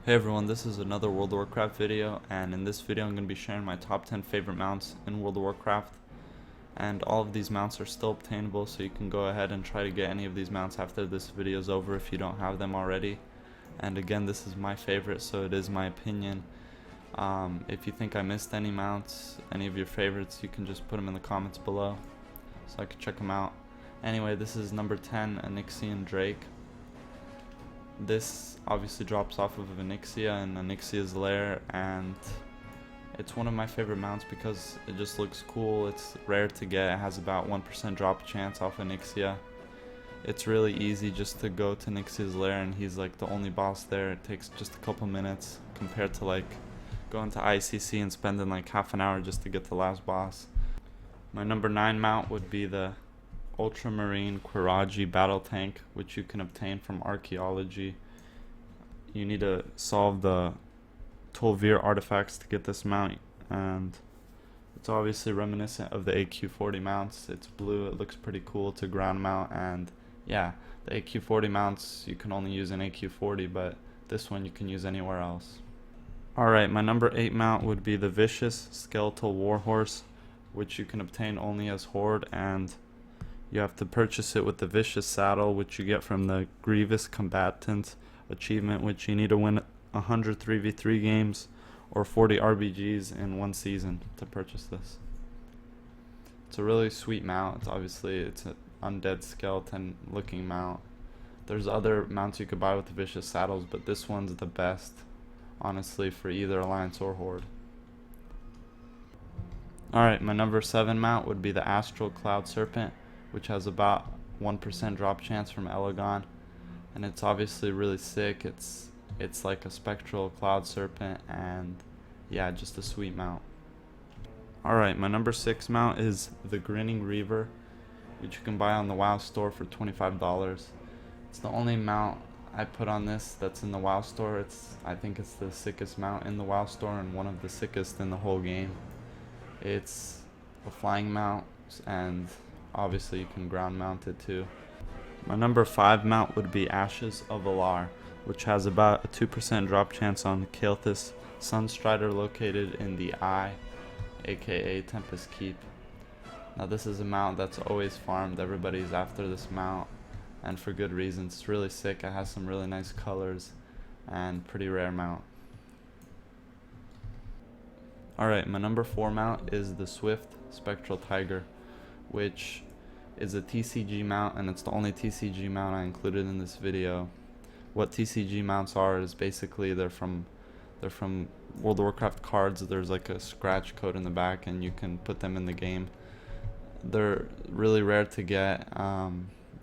Hey everyone, this is another World of Warcraft video, and in this video I'm going to be sharing my top 10 favorite mounts in World of Warcraft. And all of these mounts are still obtainable, so you can go ahead and try to get any of these mounts after this video is over if you don't have them already. And again, this is my favorite, so it is my opinion. If you think I missed any mounts, any of your favorites, you can just put them in the comments below so I can check them out. Anyway, this is number 10, Onyxian Drake. This obviously drops off of Onyxia and Onyxia's lair, and it's one of my favorite mounts because it just looks cool. It's rare to get. It has about 1% drop chance off Onyxia. It's really easy just to go to Onyxia's lair, and he's like the only boss there. It takes just a couple minutes compared to like going to ICC and spending like half an hour just to get the last boss. My number 9 mount would be the Ultramarine Quiraji battle tank, which you can obtain from archaeology. You need to solve the Tolvir artifacts to get this mount, and it's obviously reminiscent of the AQ40 mounts. It's blue, it looks pretty cool. It's a ground mount, and yeah, the AQ40 mounts you can only use in AQ40, but this one you can use anywhere else. Alright, my number 8 mount would be the Vicious Skeletal Warhorse, which you can obtain only as Horde, and you have to purchase it with the Vicious Saddle, which you get from the Grievous Combatant achievement, which you need to win 100 3v3 games or 40 RBGs in one season to purchase this. It's a really sweet mount. It's an undead skeleton looking mount. There's other mounts you could buy with the Vicious Saddles, but this one's the best, honestly, for either Alliance or Horde. Alright, my number 7 mount would be the Astral Cloud Serpent, which has about 1% drop chance from Elegon, and it's obviously really sick. It's like a spectral cloud serpent, and yeah, just a sweet mount. Alright, my number 6 mount is the Grinning Reaver, which you can buy on the WoW store for $25. It's the only mount I put on this that's in the WoW store. I think it's the sickest mount in the WoW store and one of the sickest in the whole game. It's a flying mount, and obviously you can ground mount it too. My number 5 mount would be Ashes of Alar, which has about a 2% drop chance on Kael'thas Sunstrider located in the Eye, aka Tempest Keep. Now this is a mount that's always farmed. Everybody's after this mount, and for good reasons. It's really sick. It has some really nice colors and pretty rare mount. Alright, my number 4 mount is the Swift Spectral Tiger, which is a TCG mount, and it's the only TCG mount I included in this video. What TCG mounts are is basically they're from World of Warcraft cards. There's like a scratch code in the back, and you can put them in the game. They're really rare to get.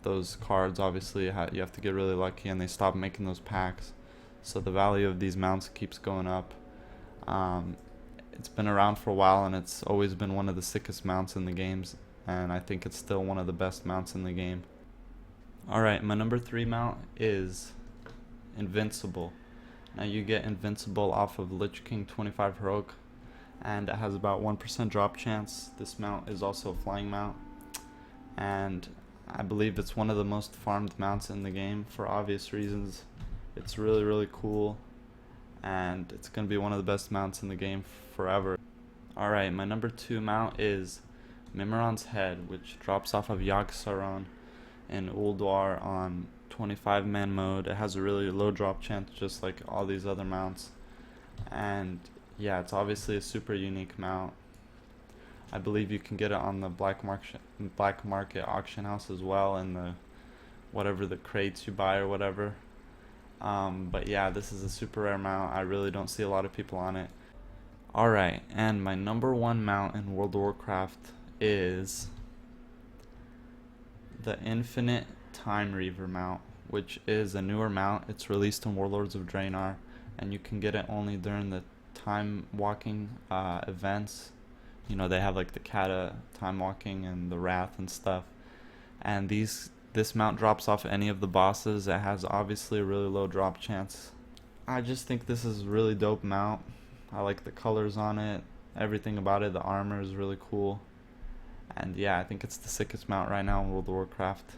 Those cards, obviously, you have to get really lucky, and they stopped making those packs, so the value of these mounts keeps going up. It's been around for a while, and it's always been one of the sickest mounts in the games, and I think it's still one of the best mounts in the game. Alright, my number 3 mount is Invincible. Now you get Invincible off of Lich King 25 Heroic, and it has about 1% drop chance. This mount is also a flying mount, and I believe it's one of the most farmed mounts in the game for obvious reasons. It's really cool, and it's going to be one of the best mounts in the game forever. Alright, my number 2 mount is Mimiron's Head, which drops off of Yogg-Saron in Ulduar on 25-man mode. It has a really low drop chance, just like all these other mounts, and yeah, it's obviously a super unique mount. I believe you can get it on the black market auction house as well, in the whatever the crates you buy or whatever. But yeah, this is a super rare mount. I really don't see a lot of people on it. Alright, and my number 1 mount in World of Warcraft is the Infinite Time Reaver mount, which is a newer mount. It's released in Warlords of Draenor, and you can get it only during the time walking events. You know, they have like the Kata time walking and the Wrath and stuff, and this mount drops off any of the bosses. It has obviously a really low drop chance. I just think this is a really dope mount. I like the colors on it, everything about it. The armor is really cool, and yeah, I think it's the sickest mount right now in World of Warcraft.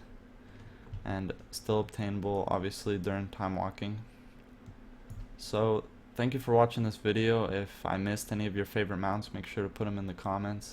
and still obtainable obviously during time walking. So thank you for watching this video. If I missed any of your favorite mounts, make sure to put them in the comments.